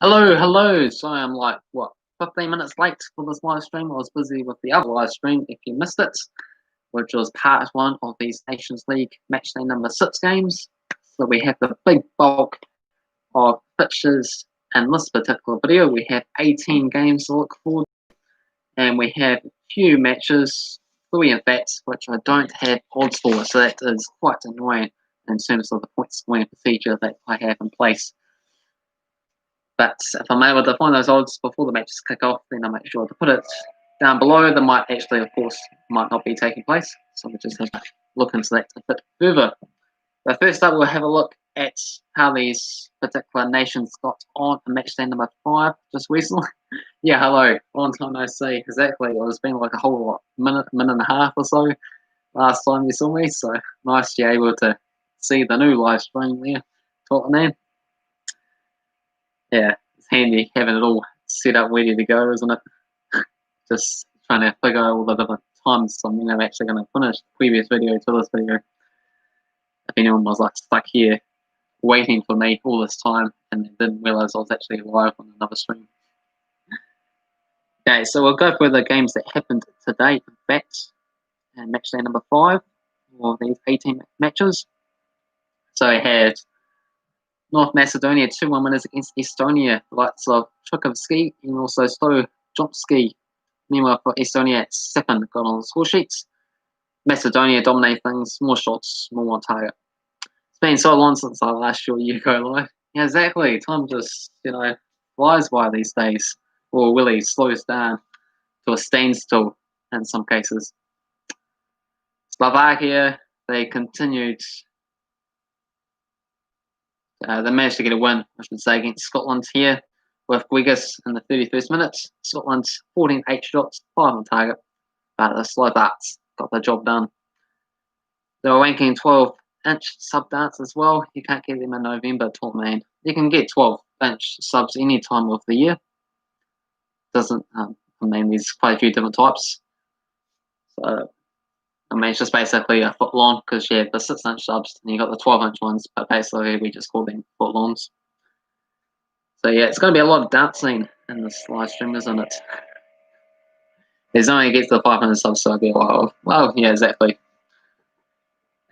Hello. Sorry, I'm like, what, 15 minutes late for this live stream. I was busy with the other live stream, if you missed it, which was part one of these Nations League matchday number 6 games. So we have the big bulk of fixtures in this particular video. We have 18 games to look forward to, and we have a few matches, 3 in fact, which I don't have odds for, so that is quite annoying in terms of the point scoring procedure that I have in place. But if I'm able to find those odds before the matches kick off, then I'll make sure to put it down below. That might actually, of course, might not be taking place. So we'll just have to look into that a bit further. But first up, we'll have a look at how these particular nations got on in matchday number 5 just recently. Yeah, hello. Long time no see. Exactly. It's been like a whole lot, minute and a half or so last time you saw me. So nice you're able to see the new live stream there. Tottenham. Yeah, it's handy having it all set up ready to go, isn't it? Just trying to figure out all the different times I'm actually going to finish the previous video to this video. If anyone was like stuck here waiting for me all this time and didn't realise I was actually live on another stream. Okay, so we'll go through the games that happened today, in fact, and matchday number 5 of these 18 matches. So I had North Macedonia 2-1 winners against Estonia, the likes of Chukovsky and also Stojomsky. Meanwhile, for Estonia, 7 got on the score sheets. Macedonia dominated things, more shots, more on target. It's been so long since I last saw you go live. Yeah, exactly. Time just, flies by these days, or really slows down to a standstill in some cases. Slovakia, they continued. They managed to get a win, I should say, against Scotland here with Guigas in the 31st minute. Scotland 14-8 shots, 5 on target, but the Slovaks got the job done. They were ranking 12-inch sub darts as well. You can't get them in November, man. You can get 12-inch subs any time of the year. Doesn't, there's quite a few different types. So, it's just basically a foot long because you have the 6-inch subs and you got the 12-inch ones, but basically we just call them foot longs. So yeah, it's going to be a lot of dancing in this live stream, isn't it? It's only gets to 500 subs, so it'll be a while off. Well, yeah, exactly.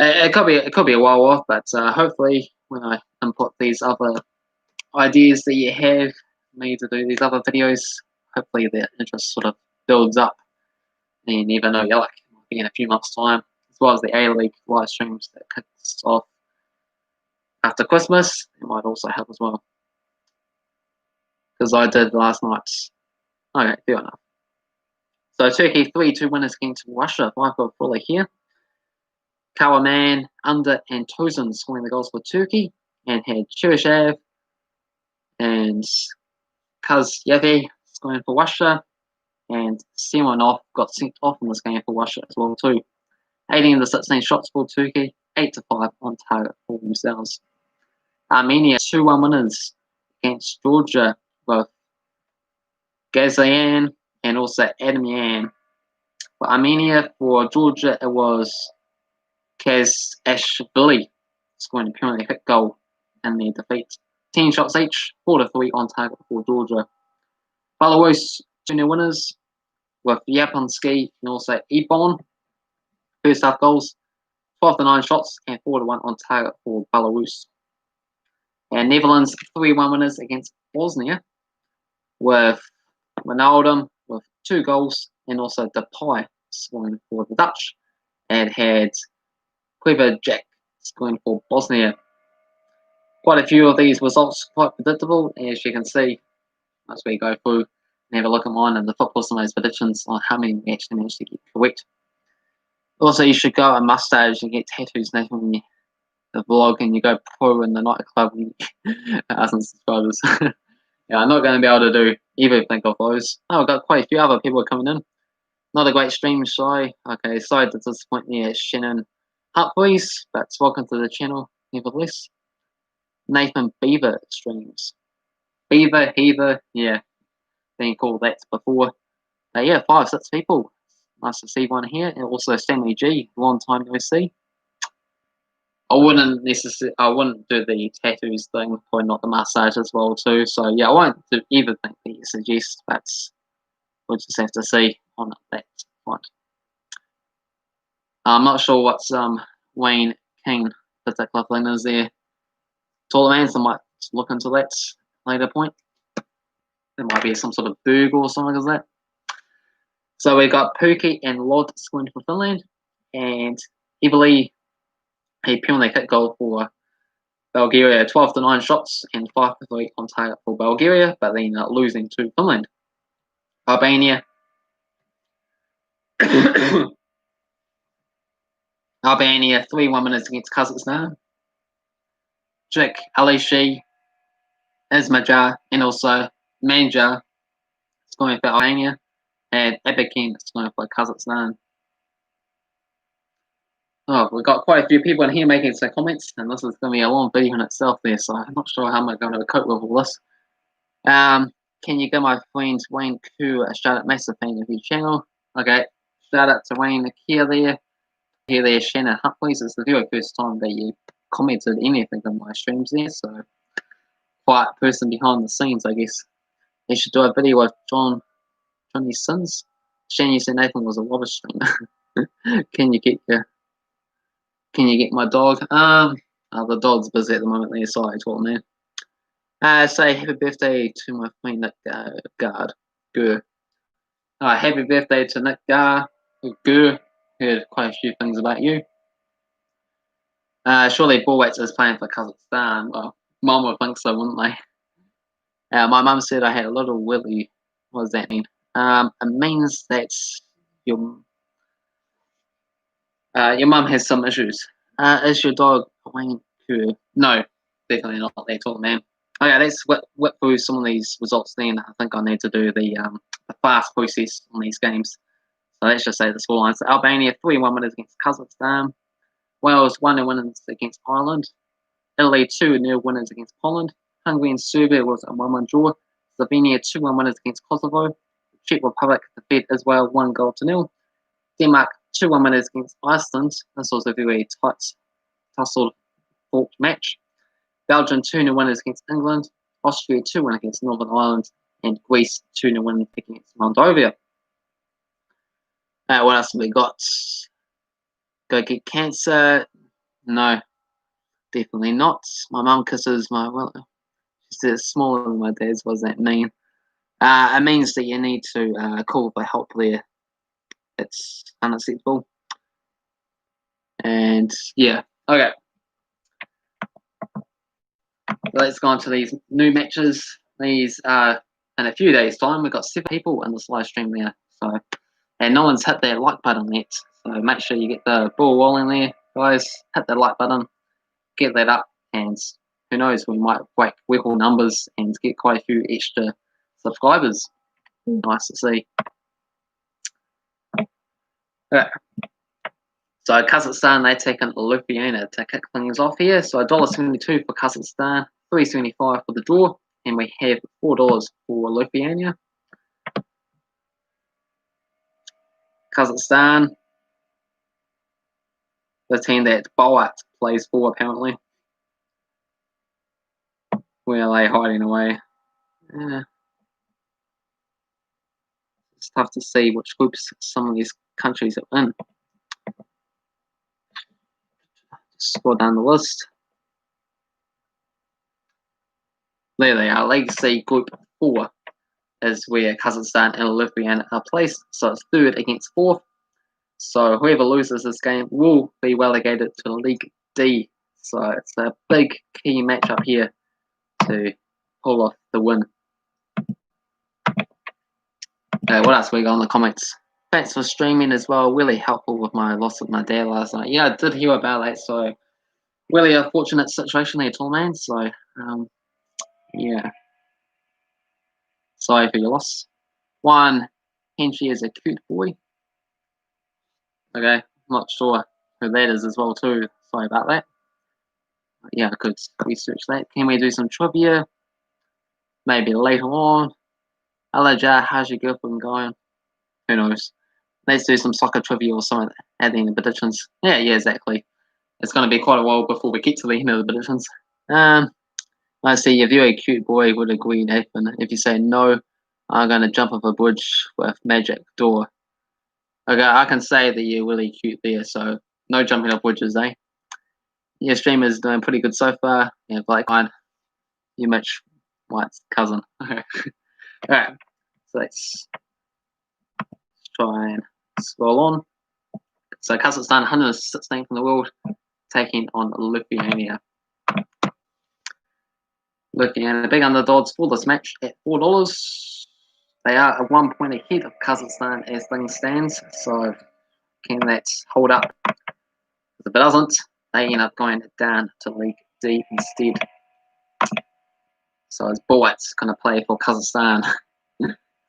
It could be a while off, but hopefully when I input these other ideas that you have me to do these other videos, hopefully the interest sort of builds up. And you never know, it might be in a few months' time, as well as the A-League live streams that kicks off after Christmas. It might also help as well. Because I did last night. Okay, fair enough. So Turkey 3-2 winners against Russia. 5 got fully here. Karaman, Under, and Tozan scoring the goals for Turkey, and had Cheryshev and Kazyevi scoring for Russia, and Simonov got sent off in this game for Russia as well too. 18 of the 16 shots for Turkey, 8-5 on target for themselves. Armenia 2-1 winners against Georgia with Gazayan and also Adamian. For Armenia, for Georgia, it was Kazashvili scoring a penalty kick goal in their defeat. 10 shots each, 4-3 on target for Georgia. Belarus, junior winners with Yaponski and also Ebon. First half goals, 12-9 shots and 4-1 on target for Belarus. And Netherlands 3-1 winners against Bosnia with Ronaldo with 2 goals and also Depay scoring for the Dutch, and had Clever Jack scoring for Bosnia. Quite a few of these results quite predictable, as you can see as we go through and have a look at mine and the football summaries predictions on how many we actually managed to get correct. Also, you should go at Mustache and get tattoos now when you the vlog and you go pro in the nightclub and 1,000 subscribers. Yeah, I'm not going to be able to do everything of those. Oh, I've got quite a few other people coming in. Not a great stream, Shy. Okay, sorry to disappoint you, Shannon Humphreys, but welcome to the channel, nevertheless. Nathan Beaver streams. Beaver, Heaver, yeah, been called that before. Yeah, 5-6 people. Nice to see one here. And also Stanley G, long time no see. I wouldn't do the tattoos thing, probably not the massage as well too. So yeah, I won't do either thing that you suggest. But we'll just have to see on that point. I'm not sure what's Wayne King particular thing is there. Tournaments, I might look into that later point. There might be some sort of bug or something like that. So we got Pukki and Lod scoring for Finland, and heavily a penalty kick goal for Bulgaria, 12-9 shots and 5-3 on target for Bulgaria, but then losing to Finland. Albania. Albania 3-1 winners against Kazakhstan. Czech, Alishi, Ismajar, and also Manja scoring for Albania, and Abakin scoring for Kazakhstan. Oh, we've got quite a few people in here making some comments, and this is going to be a long video in itself there, so I'm not sure how I'm going to cope with all this. Can you give my friend Wayne Koo a shout out, massive fan of your channel? Okay, shout out to Wayne here there, Shannon Humphreys. It's the very first time that you commented anything on my streams there, so quiet person behind the scenes, I guess. You should do a video with Johnny Sins. Shannon, you said Nathan was a rubbish streamer. Can you get my dog? The dog's busy at the moment there, sorry to all man. Say happy birthday to my friend Nick Gard. Happy birthday to Nick Gard. Heard quite a few things about you. Surely Borwitz is playing for Kazakhstan. Well, Mum would think so, wouldn't they? My mum said I had a little willy. What does that mean? It means that your mum has some issues. Is your dog Wayne Koo? No, definitely not that tall, man. Okay, let's whip through some of these results then. I think I need to do the fast process on these games. So let's just say the scorelines. Albania 3-1 winners against Kazakhstan. Wales 1-0 winners against Ireland. Italy 2-0 winners against Poland. Hungary and Serbia was a 1-1 draw. Slovenia 2-1 winners against Kosovo. Czech Republic defeated Israel 1-0. Denmark 2-1 winners against Iceland. This was a very tight, tussled, fought match. Belgium 2-0 winners against England. Austria 2-1 against Northern Ireland. And Greece 2-0 winners against Moldova. What else have we got? Go get cancer? No, definitely not. My mum kisses my she said it's smaller than my dad's. What does that mean? It means that you need to call for help there. It's unacceptable. And yeah, okay. Let's go on to these new matches. These in a few days' time. We've got 7 people in this live stream there. So, and no one's hit that like button yet. So make sure you get the ball rolling there, guys. Hit the like button, get that up, and who knows, we might break record numbers and get quite a few extra subscribers. Nice to see. Okay. So Kazakhstan, they take on Lithuania to kick things off here. So $1.72 for Kazakhstan, $3.75 for the draw, and we have $4 for Lithuania. Kazakhstan, the team that Boat plays for apparently. Where are they hiding away? It's tough to see which groups some of these countries are in. Scroll down the list. There they are. League C Group 4 is where Kazakhstan and Lithuania are placed. So it's 3rd against 4th. So whoever loses this game will be relegated to League D. So it's a big key matchup here to pull off the win. What else we got in the comments? Thanks for streaming as well. Really helpful with my loss of my dad last night. Yeah, I did hear about that. So really a fortunate situation there, tall man. So yeah. Sorry for your loss. One, Henry is a cute boy. Okay, not sure who that is as well too. Sorry about that. Yeah, I could research that. Can we do some trivia? Maybe later on. Hello, Jar. How's your girlfriend going? Who knows? Let's do some soccer trivia or something. Adding the predictions. Yeah, exactly. it's going to be quite a while before we get to the end of the predictions. I see if you're a cute boy, would agree, Nathan. If you say no, I'm going to jump off a bridge with magic door. Okay, I can say that you're really cute there, so no jumping off bridges, eh? Your stream is doing pretty good so far. Yeah, Black Line, you Mitch White's cousin. Okay. Alright, so let's try and scroll on. So Kazakhstan, 116th in the world, taking on Lithuania. Lithuania, big underdogs for this match at $4. They are a 1 point ahead of Kazakhstan as things stands. So can that hold up? If it doesn't, they end up going down to League D instead. So it's Boat's going to play for Kazakhstan.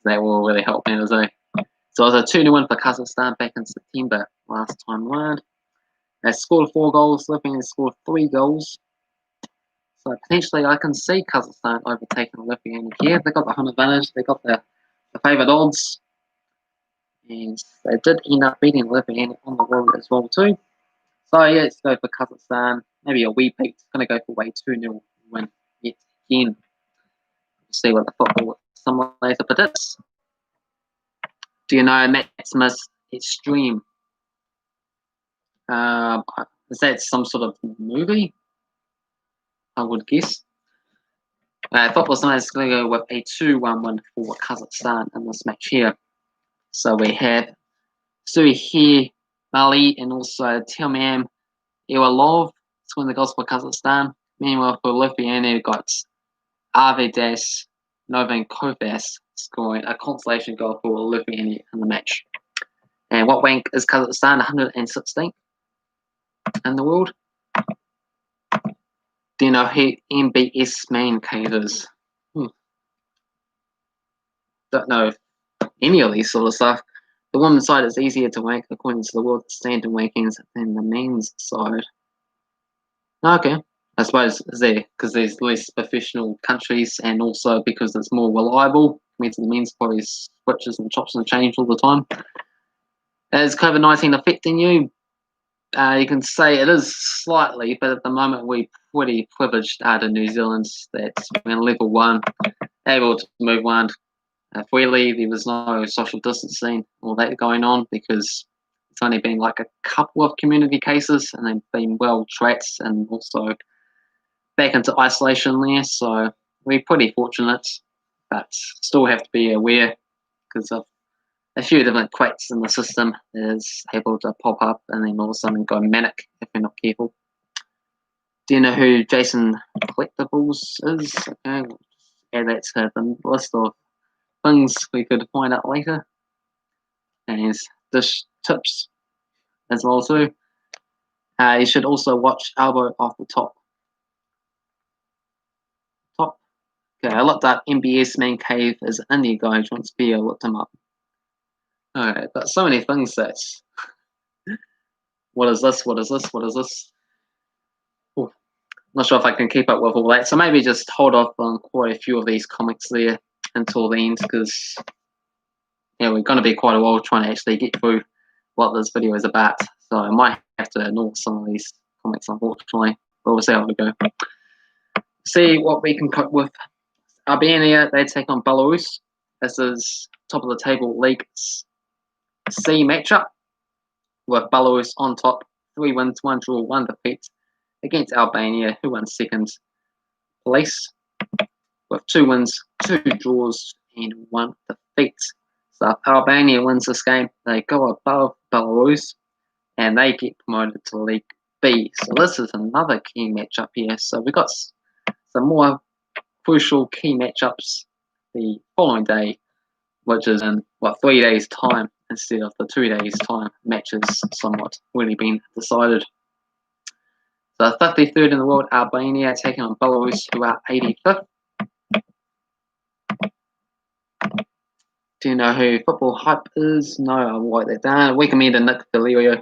That will really help me, so it was a 2-0 win for Kazakhstan back in September last time round. They scored 4 goals, Lithuania scored 3 goals. So potentially I can see Kazakhstan overtaking Lithuania here. They got the home advantage, they got the favourite odds. And they did end up beating Lithuania on the road as well too. So yeah, let's go for Kazakhstan. Maybe a wee peak. It's going to go for a 2-0 win yet again. See what the football simulator predicts. Do you know Maximus Extreme? Is that some sort of movie? I would guess. Football simulator is going to go with a 2-1 win for Kazakhstan in this match here. So we have Suhi Mali and also Tilmam Iwalov scoring the goals for Kazakhstan. Meanwhile, for Lithuania, we've got Arvidas Novenkovas scoring a consolation goal for Lithuania in the match. And what rank is Kazakhstan? 116th in the world. Do you know who MBS main cave is? Don't know any of these sort of stuff. The women's side is easier to rank according to the world standard rankings than the men's side. Okay. I suppose because there's less professional countries and also because it's more reliable. Means the men's probably switches and chops and change all the time. Is COVID-19 affecting you? You can say it is slightly, but at the moment we're pretty privileged out of New Zealand that we're in level 1, able to move around freely. There was no social distancing or that going on because it's only been like a couple of community cases and they've been well tracked and also back into isolation there. So we're pretty fortunate, but still have to be aware because of a few different cracks in the system is able to pop up and then all of a sudden go manic if we're not careful. Do you know who Jason Collectibles is? Okay, we'll add that to the list of things we could find out later. And his dish tips as well too. You should also watch Elbow Off the Top. Okay, I looked up MBS main cave is an Indian guy who wants to be. I looked him up. Alright, but so many things that's what is this? What is this? What is this? Ooh, not sure if I can keep up with all that. So maybe just hold off on quite a few of these comics there until the end because we're going to be quite a while trying to actually get through what this video is about. So I might have to ignore some of these comics unfortunately. But we'll see how we go. See what we can cope with. Armenia, they take on Belarus. This is top of the table League C matchup with Belarus on top, 3 wins, 1 draw, 1 defeat against Albania, who won second place with 2 wins, 2 draws, and 1 defeat. So if Albania wins this game, they go above Belarus and they get promoted to League B. So this is another key matchup here. So we've got some more crucial key matchups the following day, which is in 3 days' time instead of the 2 days' time. Matches somewhat really been decided. So 53rd in the world, Albania taking on Belarus, who are 85th. Do you know who Football Hype is? No, I'll write that down. We commend Nick Valerio.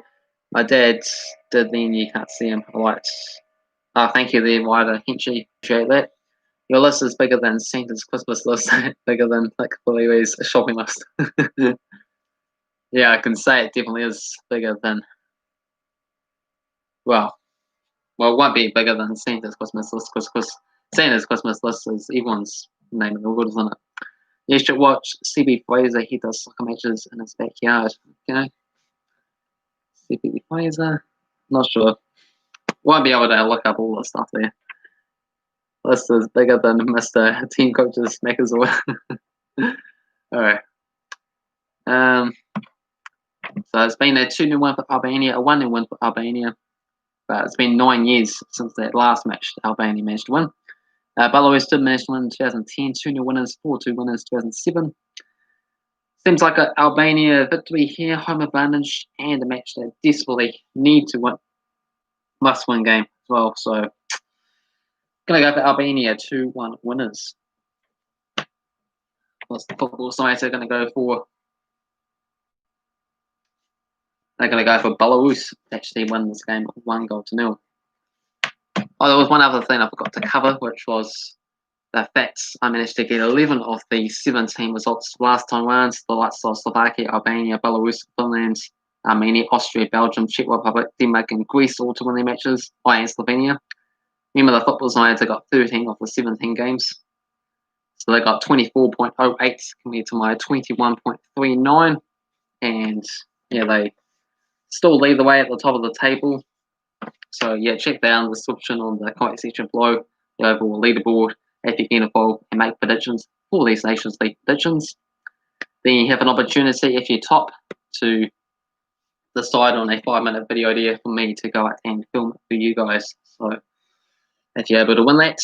My dad did then, you can't see him. I liked. Thank you there, Wider Henchy. Appreciate that. Your list is bigger than Santa's Christmas list, bigger than Nick Valerio's shopping list. Yeah, I can say it definitely is bigger than, well, Well, it won't be bigger than Santa's Christmas list because Santa's Christmas list is everyone's name in the world, isn't it? You should watch CB Fraser. He does soccer matches in his backyard. Okay, CB Fraser. Not sure. Won't be able to look up all the stuff there. List is bigger than Mr. Team Coaches Macazor. Alright. So it's been a 2-0 win for Albania, a 1-0 win for Albania. But it's been 9 years since that last match Albania managed to win. Belarus did manage to win in 2010, 2-0 winners, 4-2 winners 2007. Seems like an Albania victory here, home advantage, and a match they desperately need to win. Must win game as well. So, gonna go for Albania 2-1 winners. What's the football side are gonna go for? They're gonna go for Belarus to actually win this game 1-0. Oh, there was one other thing I forgot to cover, which was the facts. I managed to get 11 of the 17 results last time round. The likes of Slovakia, Albania, Belarus, Finland, Armenia, Austria, Belgium, Czech Republic, Denmark, and Greece all to win their matches. And Slovenia. Remember, the football Zions, they got 13 of the 17 games. So they got 24.08 compared to my 21.39. And yeah, they still lead the way at the top of the table. So yeah, check down the description on the comment section below, the overall leaderboard, if you get involved and make predictions for these Nations League predictions. Then you have an opportunity, if you top, to decide on a 5-minute video idea for me to go out and film for you guys. So if you're able to win that,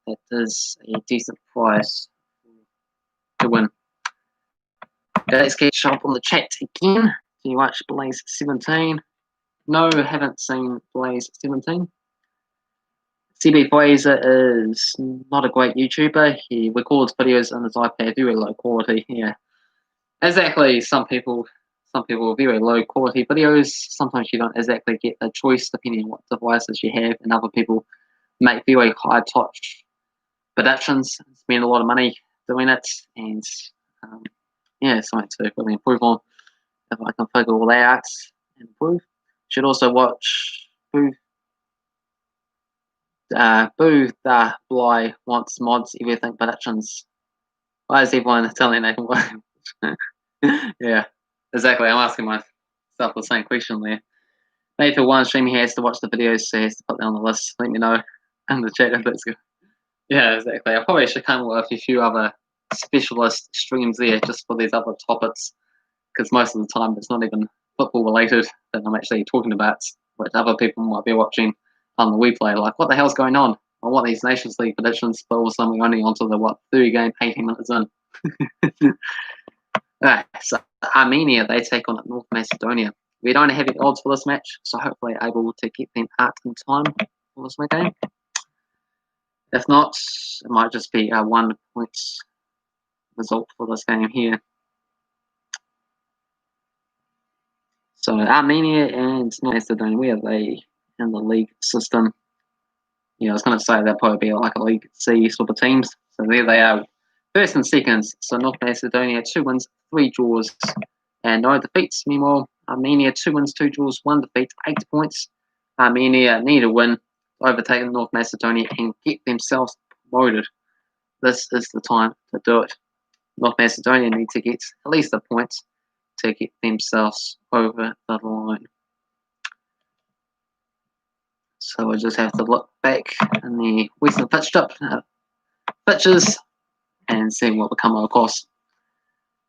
that is a decent prize to win. Let's get sharp on the chat again. Can you watch Blaze 17? No, haven't seen Blaze 17. CB Fraser is not a great YouTuber. He records videos on his iPad, very low quality. Yeah, exactly. Some people very low quality videos. Sometimes you don't exactly get a choice depending on what devices you have, and other people make very high touch productions, spend a lot of money doing it, and yeah, something to really improve on. If I can figure all that out and improve. Should also watch Boo Da Bly wants mods everything productions. Why is everyone telling Nathan what? Yeah, exactly. I'm asking myself the same question there. Maybe for one stream he has to watch the videos, so he has to put them on the list. Let me know in the chat if that's good. Yeah, exactly. I probably should come up with a few other specialist streams there just for these other topics, because most of the time it's not even football related that I'm actually talking about, which other people might be watching on the replay. Like, what the hell's going on? I want these Nations League predictions, but all of a sudden we're only onto the 30 game, 18 minutes in. Alright, so Armenia, they take on North Macedonia. We don't have any odds for this match, so hopefully able to get them out in time for this game. If not, it might just be a 1 point result for this game here. So Armenia and North Macedonia, where are they in the league system? Yeah, I was going to say they'll probably be like a League C sort of teams. So there they are, first and seconds. So North Macedonia, 2 wins, 3 draws, and no defeats. Meanwhile, Armenia, 2 wins, 2 draws, 1 defeat, 8 points. Armenia need a win, overtake North Macedonia, and get themselves promoted. This is the time to do it. North Macedonia need to get at least a point to get themselves over the line. So we just have to look back in the recent pictures and see what will come across.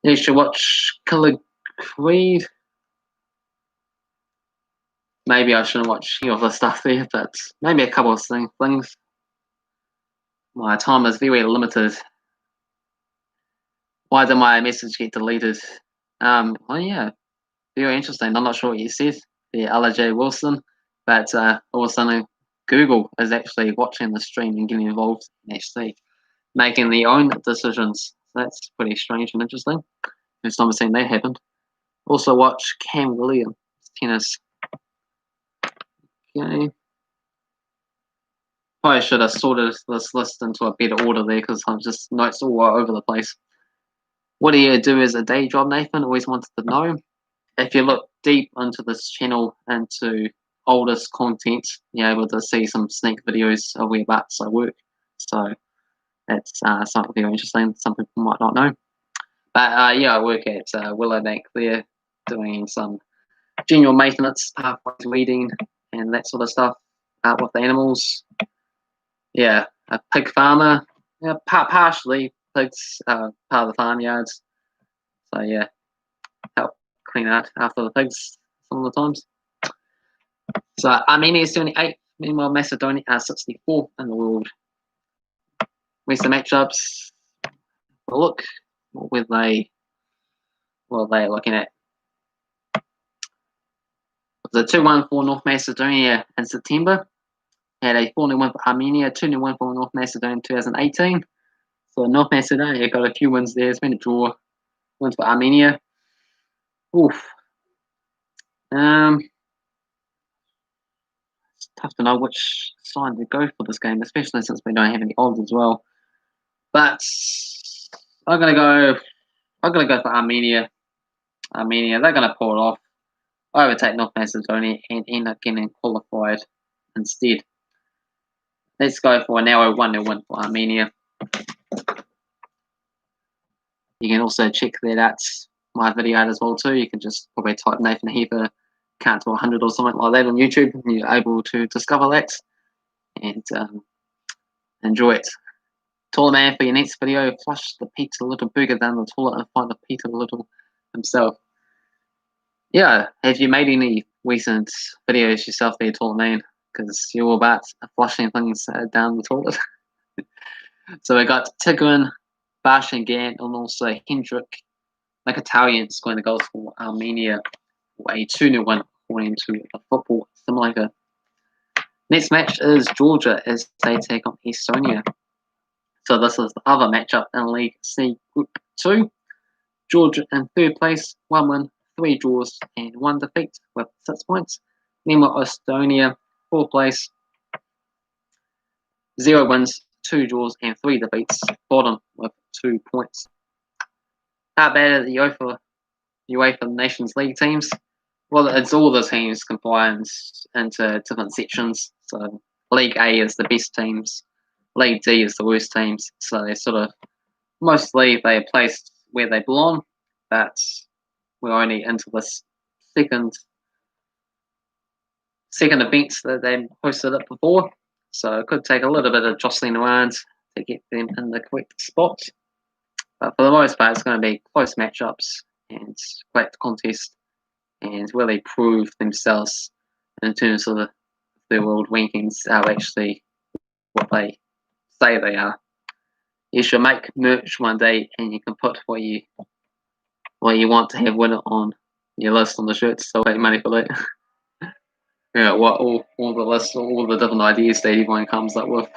You should watch Killer Creed. Maybe I shouldn't watch any of the stuff there, but maybe a couple of things. My time is very limited. Why did my message get deleted? Oh yeah, very interesting. I'm not sure what you said there, LJ Wilson, but all of a sudden Google is actually watching the stream and getting involved and actually making their own decisions. So that's pretty strange and interesting. First time I've seen that happen. Also watch Cam Williams tennis. Okay. Probably should have sorted this list into a better order there because I'm just notes all over the place. What do you do as a day job, Nathan? Always wanted to know. If you look deep into this channel, into oldest content, you're able to see some sneak videos of whereabouts I work. So that's something very interesting. Some people might not know. But yeah, I work at Willowbank there, doing some general maintenance, pathways, weeding, and that sort of stuff with the animals. Yeah, a pig farmer. Yeah, partially pigs, part of the farmyards. So yeah, help clean out after the pigs some of the times. So Armenia is 78th, meanwhile Macedonia are 64th in the world. Where's the matchups? Well, look, what were they looking at? It was a 2-1 for North Macedonia in September. Had a 4-0 win for Armenia, 2-0 win for North Macedonia in 2018. So North Macedonia got a few wins there. It's been a draw. Wins for Armenia. Oof. It's tough to know which side to go for this game, especially since we don't have any odds as well. But I'm gonna go for Armenia. Armenia, they're gonna pull it off. Overtake North Macedonia and end up getting qualified instead. Let's go for a narrow 1-0 win for Armenia. You can also check that out my video out as well too. You can just probably type Nathan Heaver count to 100 or something like that on YouTube, and you're able to discover that and enjoy it. Taller man, for your next video, flush the Peter Little burger down the toilet and find the Peter Little himself. Yeah, have you made any recent videos yourself there, taller man? Because you're all about flushing things down the toilet. So we got Tigran, Barshingan, and also Hendrik Mkhitaryan scoring the goals for Armenia for a 2-0 win according to a football simulator. Next match is Georgia as they take on Estonia. So this is the other matchup in League C Group 2. Georgia in third place, 1 win, 3 draws, and 1 defeat with 6 points. Meanwhile, Estonia, 4th place, 0 wins, 2 draws, and 3 defeats. Bottom with 2 points. How bad are the UEFA Nations League teams? Well, it's all the teams combined into different sections. So League A is the best teams, League D is the worst teams. So they're sort of mostly they're placed where they belong, but we're only into this second event that they hosted it before. So it could take a little bit of jostling around to get them in the correct spot. But for the most part, it's going to be close matchups and great contest and really prove themselves in terms of the world rankings are actually what they say they are. You should make merch one day and you can put what you want to have winner on your list on the shirts, so pay money for that. Yeah, what all the lists, all the different ideas that everyone comes up with.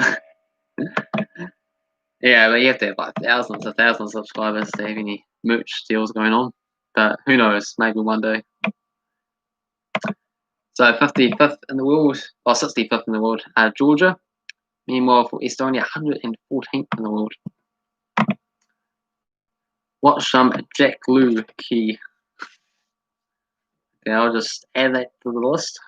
Yeah, but you have to have like thousands of subscribers to have any merch deals going on. But who knows, maybe one day. So 55th in the world, or 65th in the world, Georgia. Meanwhile, for Estonia, 114th in the world. Watch some Jack Lou key. Okay, I'll just add that to the list.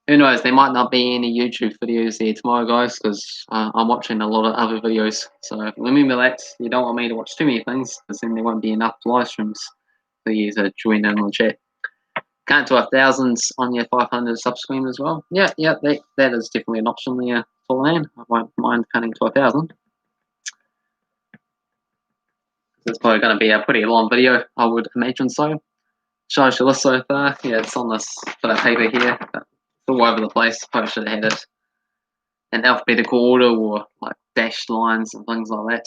Who knows, there might not be any YouTube videos there tomorrow, guys, because I'm watching a lot of other videos. So remember that, you don't want me to watch too many things, because then there won't be enough live streams for you to join in on the chat. Count to 1,000 on your 500 sub screen as well. Yeah, that is definitely an option there for land. I won't mind counting to 1,000. It's probably going to be a pretty long video, I would imagine so. Shows your list so far. Yeah, it's on this bit of paper here. But it's all over the place. Probably should have had it in alphabetical order or like dashed lines and things like that.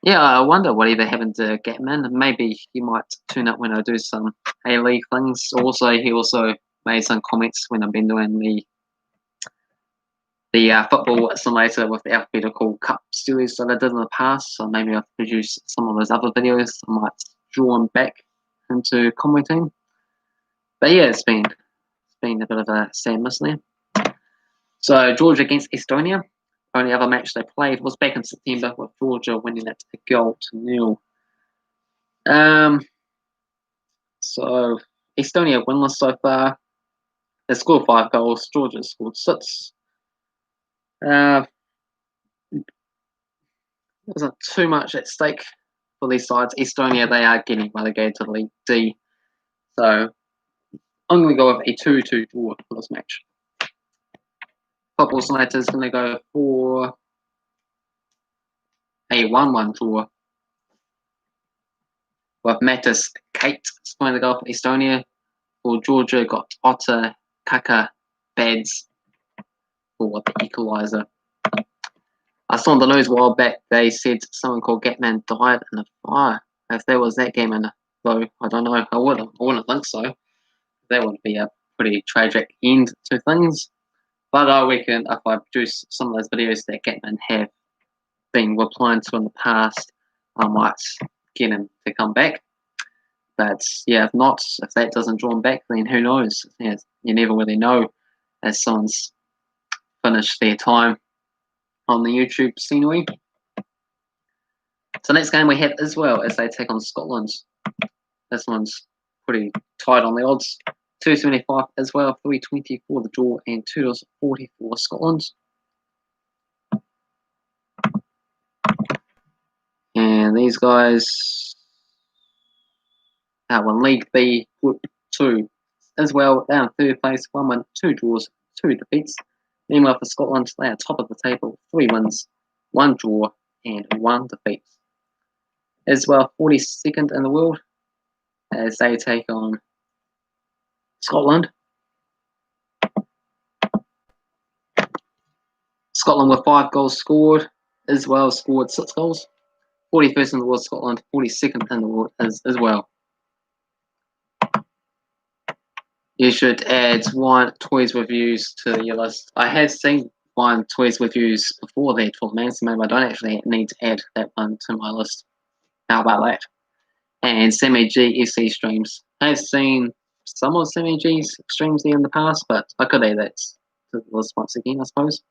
Yeah, I wonder whatever happened to Gatman. Maybe he might turn up when I do some A-League things. Also, he also made some comments when I've been doing the football simulator with the alphabetical cup series that I did in the past. So maybe I'll produce some of those other videos. I might draw him back into Conway team. But yeah, it's been a bit of a sad miss there. So Georgia against Estonia. Only other match they played was back in September with Georgia winning it 1-0. So Estonia winless so far. They scored 5 goals. Georgia scored 6. There wasn't too much at stake for these sides. Estonia, they are getting relegated to the League D. So I'm going to go with a 2-2 draw for this match. Football Sniper is going to go for a 1-1 draw. With Mattis Kate is going to go for Estonia. For Georgia, got Otter, Kaka, Bads for the equaliser. I saw on the news a while back, they said someone called Gatman died in a fire. If there was that game in it, though, I don't know. I wouldn't think so. That would be a pretty tragic end to things. But I reckon if I produce some of those videos that Gatman have been replying to in the past, I might get him to come back. But yeah, if that doesn't draw him back, then who knows? Yeah, you never really know as someone's finished their time on the YouTube scenery. So next game we have Israel as they take on Scotland. This one's pretty tight on the odds. 275 Israel, 320 for the draw, and $2.40 for Scotland. And these guys won League B Group 2 as well. They're in third place, 1 win, 2 draws, 2 defeats. Meanwhile for Scotland, they are top of the table, 3 wins, 1 draw, and 1 defeat. As well, 42nd in the world as they take on Scotland. Scotland with 5 goals scored, as well scored 6 goals. 41st in the world, Scotland. 42nd in the world as well. You should add Wine Toys Reviews to your list. I have seen Wine Toys Reviews before that for Man, so maybe I don't actually need to add that one to my list. How about that? And Sammy G SC streams. I've seen some of Sammy G's streams there in the past, but I could add that to the list once again, I suppose.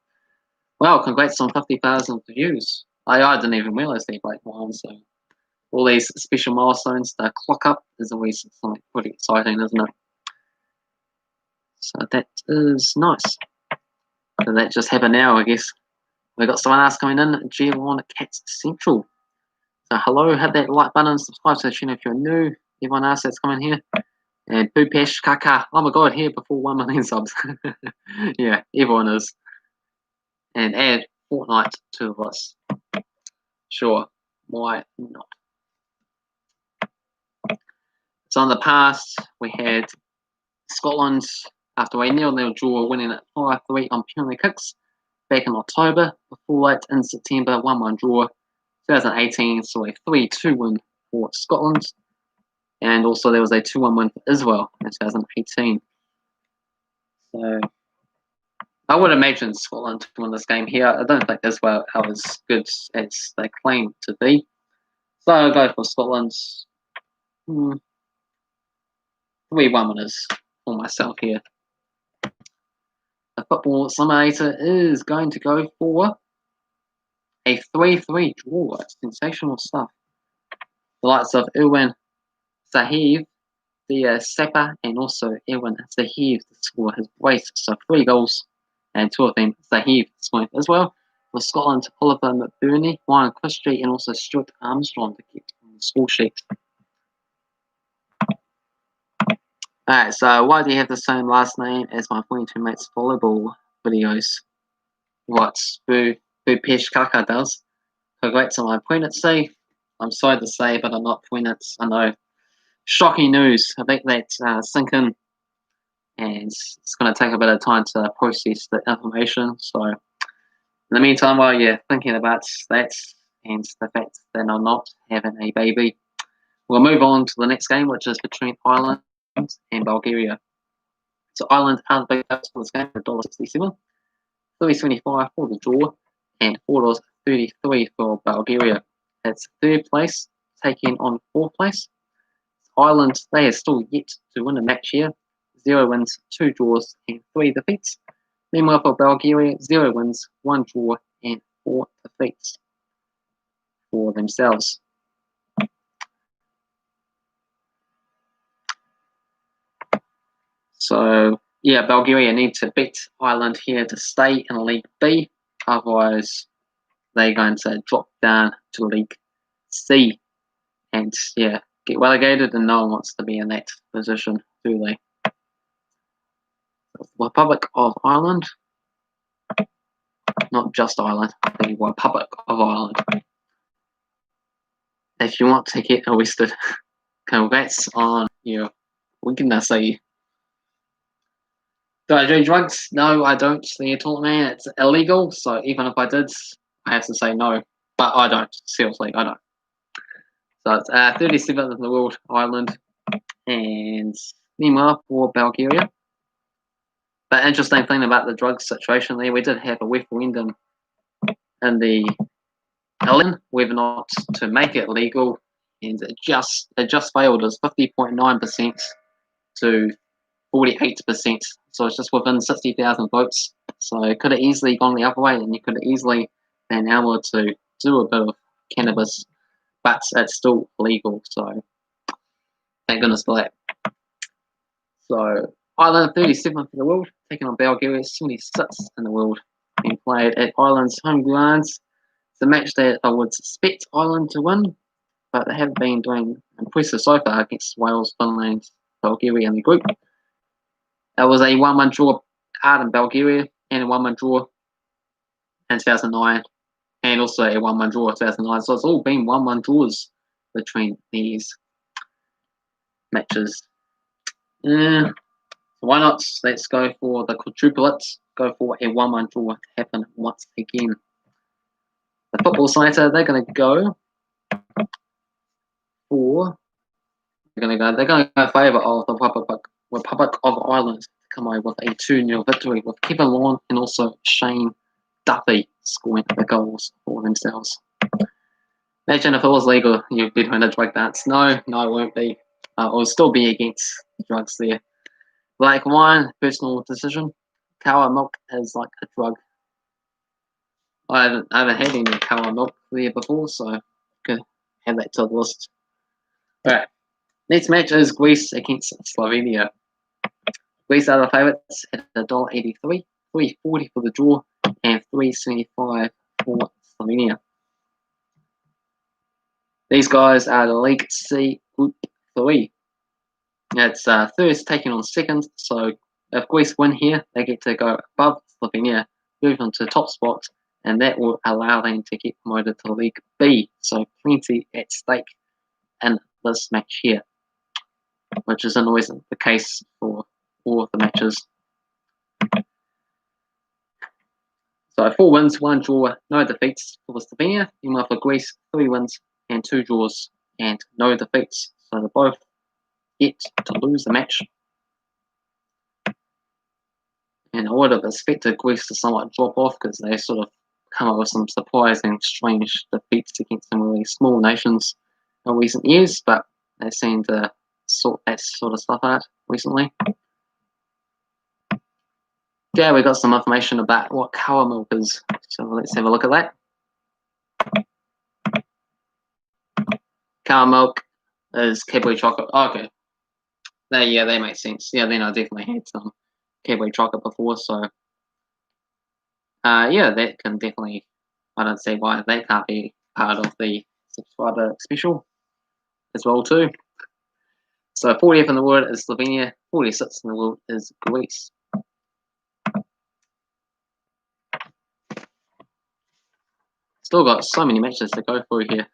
Well, congrats on 50,000 views. I didn't even realise they played one, so all these special milestones to clock up is always something pretty exciting, isn't it? So that is nice. So that just happened now, I guess. We got someone else coming in, G1 Cats Central. So hello, hit that like button, subscribe to the channel if you're new. Everyone else that's coming here. And Bupesh Kaka, oh my god, here before 1 million subs. Yeah, everyone is. And add Fortnite to the list. Sure, why not? So in the past, we had Scotland after a 0-0 draw, winning at 5-3 on penalty kicks back in October. Before that, in September, 1-1 draw. 2018 saw a 3-2 win for Scotland. And also there was a 2-1 win for Israel in 2018. So I would imagine Scotland to win this game here. I don't think Israel are as good as they claim to be. So I'll go for Scotland. 3-1 winners for myself here. The football simulator is going to go for a 3-3 draw. Sensational stuff. The likes of Irwin Sahiv, the Sapa, and also Irwin Sahiv to score his brace. So 3 goals, and 2 of them Sahiv scoring as well. For Scotland, Oliver McBurney, Ryan Christie, and also Stuart Armstrong to get on the score sheet. Alright, so why do you have the same last name as my 22 mates volleyball videos? What Bupesh Kaka does. Congrats on my pregnancy. I'm sorry to say, but I'm not pregnant. I know. Shocking news. I think that sink in, and it's going to take a bit of time to process the information. So, in the meantime, while you're thinking about that and the fact that I'm not having a baby, we'll move on to the next game, which is between Ireland and Bulgaria. So Ireland are the big dogs for this game for $1.67, $3.25 for the draw, and $4.33 for Bulgaria. That's third place, taking on fourth place. Ireland, they are still yet to win a match here. 0 wins, 2 draws, and 3 defeats. Meanwhile for Bulgaria, 0 wins, 1 draw, and 4 defeats for themselves. So yeah, Bulgaria need to beat Ireland here to stay in League B. Otherwise, they're going to drop down to League C and, yeah, get relegated, and no one wants to be in that position, do they? Republic of Ireland. Not just Ireland, the Republic of Ireland. If you want to get arrested, congrats on your weakness. Do I do drugs? No, I don't. The tall man, it's illegal. So even if I did, I have to say no. But I don't. Seriously, I don't. So it's 37th in the world, Ireland, and meanwhile for Bulgaria. But interesting thing about the drug situation there, we did have a referendum in the Ellen whether or not to make it legal, and it just failed. It was 50.9% to 48%. So it's just within 60,000 votes. So it could have easily gone the other way, and you could have easily been able to do a bit of cannabis, but it's still legal. So thank goodness for that. So Ireland 37th in the world, taking on Bulgaria 76th in the world, being played at Ireland's home grounds. It's a match that I would expect Ireland to win, but they have been doing impressive so far against Wales, Finland, Bulgaria in the group. It was a 1-1 draw out in Bulgaria, and a 1-1 draw in 2009, and also a 1-1 draw in 2009. So it's all been 1-1 draws between these matches. So why not? Let's go for the quadruplet. Go for a 1-1 draw to happen once again. The football Cider, they're going to go for. They're going to go in favour of the Republic of Ireland to come away with a 2-0 victory, with Kevin Lawn and also Shane Duffy scoring the goals for themselves. Imagine if it was legal, you'd be doing a drug dance. No, it won't be. It will still be against drugs there. Like wine, personal decision. Cow milk is like a drug. I haven't had any cow milk there before, so I could add that to the list. Alright. Next match is Greece against Slovenia. Greece are the favourites at $1.83, $3.40 for the draw, and $3.75 for Slovenia. These guys are the League C Group 3. It's first taking on second, so if Greece win here, they get to go above Slovenia, move on to top spot, and that will allow them to get promoted to League B. So plenty at stake in this match here, which isn't always the case for all of the matches. So 4 wins, 1 draw, no defeats for Slovenia. Meanwhile for Greece, 3 wins and 2 draws and no defeats. So they're both yet to lose the match. And I would have expected Greece to somewhat drop off because they sort of come up with some surprising, strange defeats against some really small nations in recent years, but they seem to sort that sort of stuff out recently. Yeah, we got some information about what cow milk is, so let's have a look at that. Cow milk is Cadbury chocolate. Oh, okay. Yeah, they make sense. Yeah, then I definitely had some Cadbury chocolate before, so yeah, that can definitely, I don't see why that can't be part of the subscriber special as well too. So 40th in the world is Slovenia, 46th in the world is Greece. Still got so many matches to go through here.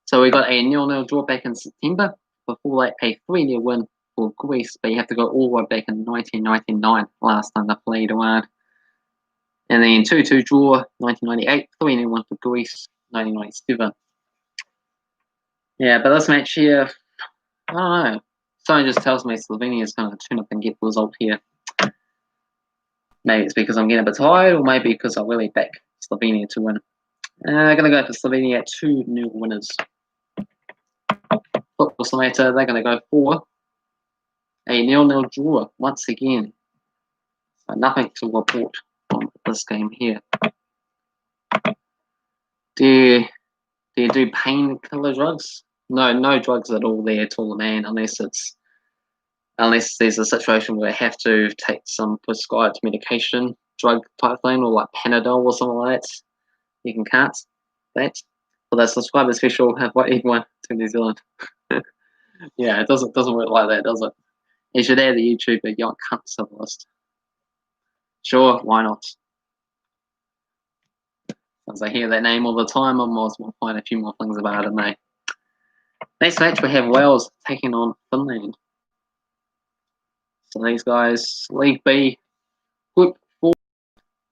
So we got a 0-0 draw back in September, before that a 3-0 win for Greece, but you have to go all the way back in 1999, last time they played around. And then 2-2 draw, 1998, 3-0 win for Greece, 1997. Yeah, but this match here, I don't know. Something just tells me Slovenia is going to turn up and get the result here. Maybe it's because I'm getting a bit tired, or maybe because I really back Slovenia to win. I'm going to go for Slovenia 2-0 winners. Football Simulator, they're going to go for a 0-0 draw once again. So nothing to report on this game here. Do you do painkiller drugs? No drugs at all there at all, man, unless it's unless there's a situation where they have to take some prescribed medication, drug type thing, or like Panadol or something like that. You can cut that. For the subscriber special, have everyone to New Zealand. Yeah, it doesn't work like that, does it? You should add the YouTuber young cunt to the list. Sure, why not? As I hear that name all the time, I might as well find a few more things about it, mate. Next match, we have Wales taking on Finland. So these guys, League B, Group 4,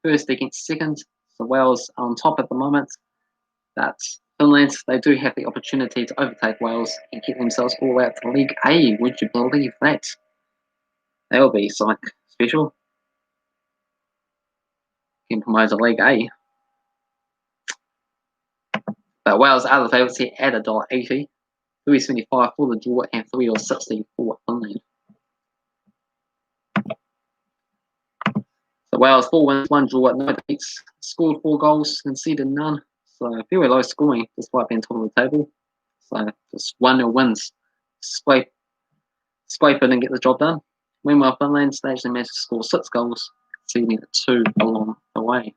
first against second. So Wales are on top at the moment. But Finland, they do have the opportunity to overtake Wales and get themselves all out to League A. Would you believe that? That would be something special. Can promote to League A. But Wales are the favourites here at $1.80, $3.75 for the draw and $3.60 for Finland. So Wales 4 wins, 1 draw, no defeats, scored 4 goals, conceded none. So very low scoring despite being top of the table. So just 1-0 wins. Scrape it and get the job done. Meanwhile, Finland actually managed to score 6 goals, conceding 2 along the way.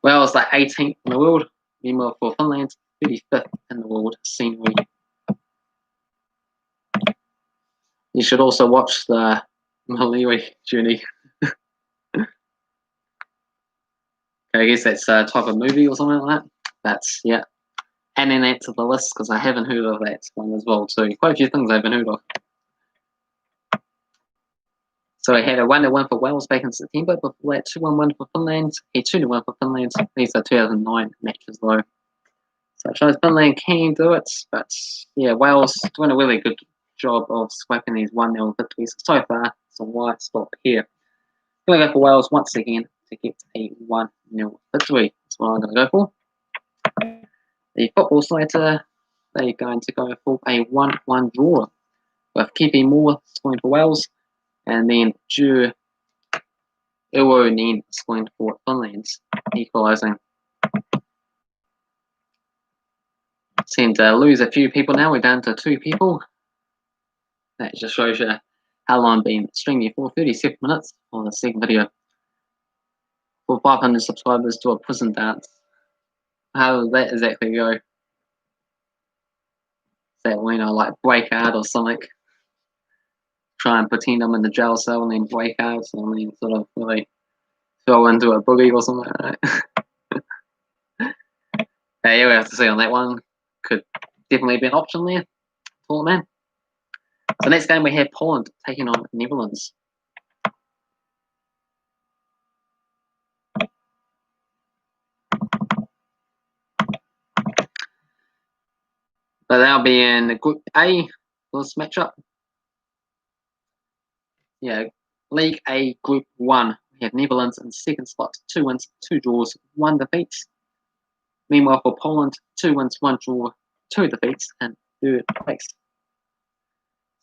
Wales like 18th in the world. Meanwhile, for Finland, 35th in the world scenery. You should also watch the Maliri journey. I guess that's a type of movie or something like that. That's, yeah. Adding that to the list because I haven't heard of that one as well too. Quite a few things I haven't heard of. So I had a 1-1 for Wales back in September. Before that, 2-1 win for Finland, a 2-1 for Finland. These are 2009 matches though. So it shows Finland can do it, but yeah, Wales doing a really good job of scraping these 1-0 victories so far. It's a white spot here. I'm going to go for Wales once again to get a 1-0 victory. That's what I'm going to go for. The football side, they're going to go for a 1-1 draw, with Kevin Moore scoring for Wales, and then Ju Iwonen scoring for Finland, equalising. Seem to lose a few people now. We're down to 2 people. That just shows you how long I've been streaming for, 37 minutes on the second video. For 500 subscribers to a prison dance. How does that exactly go? Is that when I like break out or something? Try and pretend I'm in the jail cell and then break out, so I mean sort of really throw into a boogie or something like that. Yeah, we have to see on that one. Could definitely be an option there. Tall man. So next game we have Poland taking on Netherlands. So they'll be in Group A for this matchup. Yeah, League A Group 1. We have Netherlands in second spot, 2 wins, 2 draws, 1 defeat. Meanwhile for Poland, 2 wins, 1 draw, 2 defeats, and 3rd place.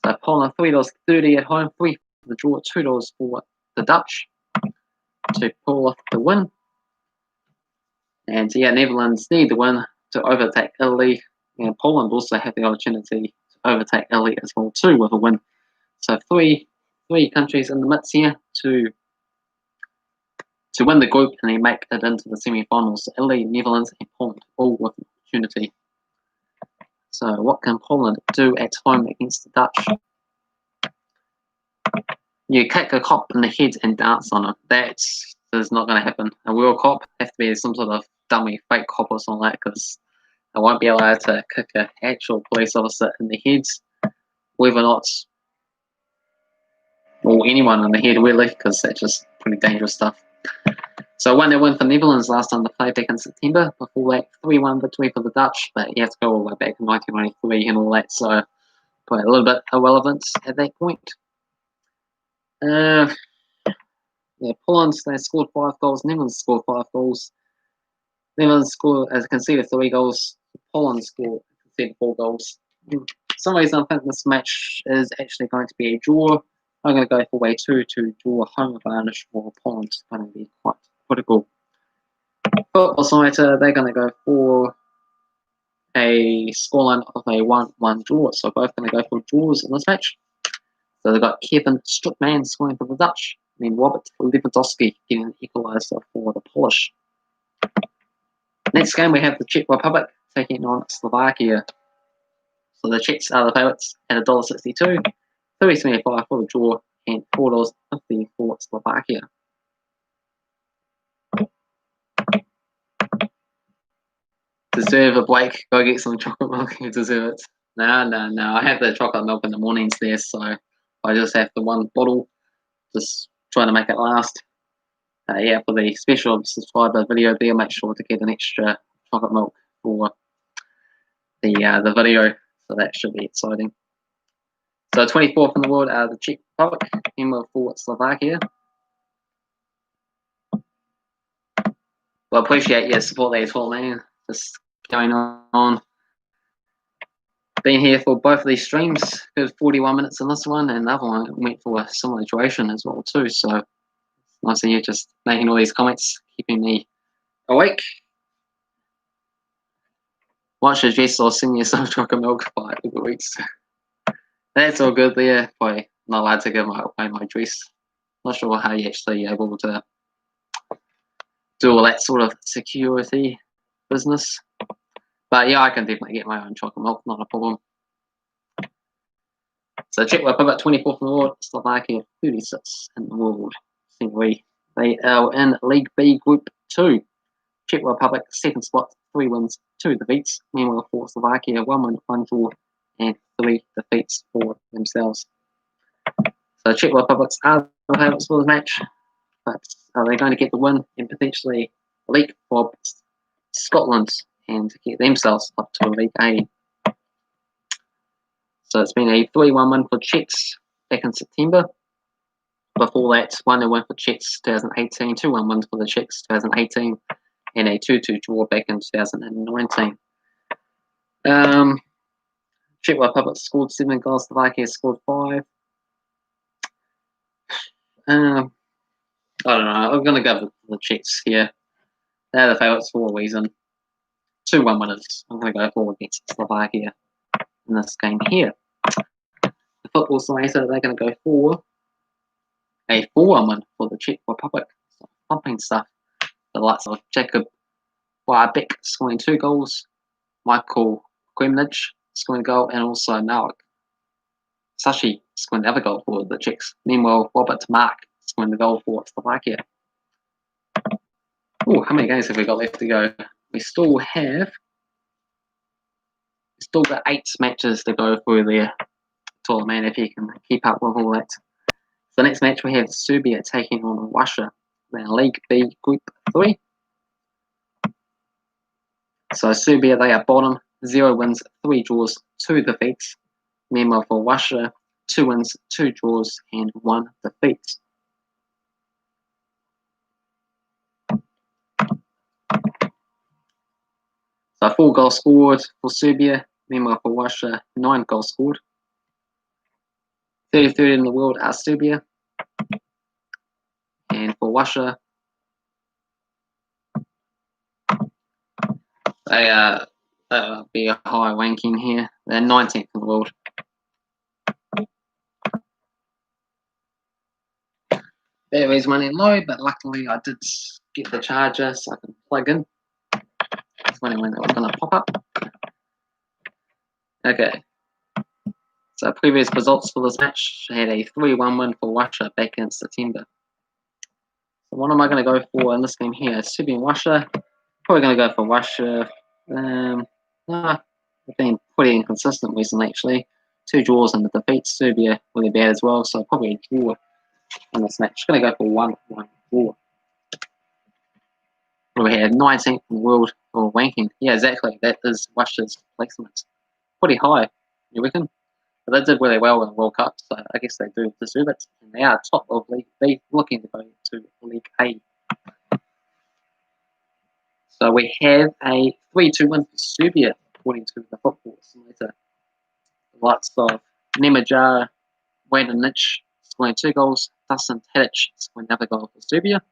So Poland $3.30 at home, 3 for the draw, $2 for the Dutch to pull off the win. And yeah, Netherlands need the win to overtake Italy. And Poland also have the opportunity to overtake Italy as well too with a win. So three countries in the mix here to win the group and then make it into the semi-finals. So Italy, Netherlands, and Poland all with an opportunity. So what can Poland do at home against the Dutch? You kick a cop in the head and dance on it. That is not going to happen. A real cop have to be some sort of dummy fake cop or something like that, because I won't be allowed to kick an actual police officer in the head, whether or not, or anyone in the head really, because that's just pretty dangerous stuff. So 1-0 win for Netherlands last time they played back in September. Before that, 3-1 victory for the Dutch, but you have to go all the way back in 1993 and all that, so probably a little bit irrelevant at that point. Yeah, Poland, they scored 5 goals. Netherlands scored 5 goals. Netherlands scored, as you can see, 3 goals. Poland scored 4 goals. For some reason, I think this match is actually going to be a draw. I'm going to go for way 2 to draw a home advantage for Poland. It's going to be quite critical. Football side, they're going to go for a scoreline of a 1-1 draw. So both going to go for draws in this match. So they've got Kevin Strickman scoring for the Dutch, and then Robert Lewandowski getting an equaliser for the Polish. Next game we have the Czech Republic taking on Slovakia. So the Czechs are the favourites at $1.62, $3.75 for the draw, and $4.50 for Slovakia. Deserve a Blake. Go get some chocolate milk. You deserve it. No. I have the chocolate milk in the mornings there, so I just have the one bottle. Just trying to make it last. Yeah, for the special subscriber video there, make sure to get an extra chocolate milk for the video. So that should be exciting. So 24th in the world are the Czech Republic, meanwhile for Slovakia. Well, appreciate your support there as well, man. Just going on. Been here for both of these streams. Good 41 minutes in this one, and the other one went for a similar duration as well too. So nice of you just making all these comments, keeping me awake. Watch the Jess or sing you some chocolate milk for like a couple of weeks. That's all good there. Probably not allowed to give away my dress. Not sure how you actually able to do all that sort of security business. But yeah, I can definitely get my own chocolate milk, not a problem. So Czech Republic 24th in the world, Slovakia 36th in the world. They are in League B Group 2. Czech Republic second spot, 3 wins, 2 defeats. Meanwhile for Slovakia, 1 win, 1 draw, and 3 defeats for themselves. So Czech Republic's are the favourites for the match, but are they going to get the win and potentially leap for Scotland and get themselves up to League A? So it's been a 3-1 win for Czechs back in September. Before that, 1-0 win for Czechs 2018, 2-1 wins for the Czechs 2018, and a 2-2 draw back in 2019. Czech Republic scored 7 goals, Slovakia scored 5. I don't know, I'm going to go with the Czechs here. They're the favourites for a reason. 2-1 winners. I'm going to go for against Slovakia in this game here. The football simulator, they're going to go for a 4-1 win for the Czech Republic. So pumping stuff. The likes of Jacob Wajbek scoring 2 goals, Michael Kremnich scoring a goal, and also Marek Sashi scoring the other goal for the Czechs. Meanwhile, Robert Mark scoring the goal for Slovakia. Oh, how many games have we got left to go? We still got 8 matches to go through there. Tall man, if you can keep up with all that. So next match we have Serbia taking on Russia. They're in League B Group 3. So Serbia, they are bottom, 0 wins, 3 draws, 2 defeats. Meanwhile for Russia, 2 wins, 2 draws, and 1 defeat. So 4 goals scored for Serbia. Meanwhile for Russia, 9 goals scored. 33rd in the world are Serbia. And for Russia, they be a high ranking here. They're 19th in the world. Battery's running low, but luckily I did get the charger so I can plug in. That's when it was going to pop up. Okay. So previous results for this match had a 3-1 win for Russia back in September. So what am I going to go for in this game here? Serbia and Russia. Probably going to go for Russia. They've been pretty inconsistent recently actually. 2 draws and the defeats. Serbia really bad as well, so probably a draw in this match. Going to go for 1-1 draw. We had 19th in the world for ranking. Yeah, exactly. That is Russia's placement. Pretty high, you reckon? But they did really well in the World Cup, so I guess they do deserve it. And they are top of League B, looking to go to League A. So we have a 3-2 win for Serbia, according to the football simulator. The likes of Nemanja Wajbek scoring 2 goals, Dusan Tadic scoring another goal for Serbia.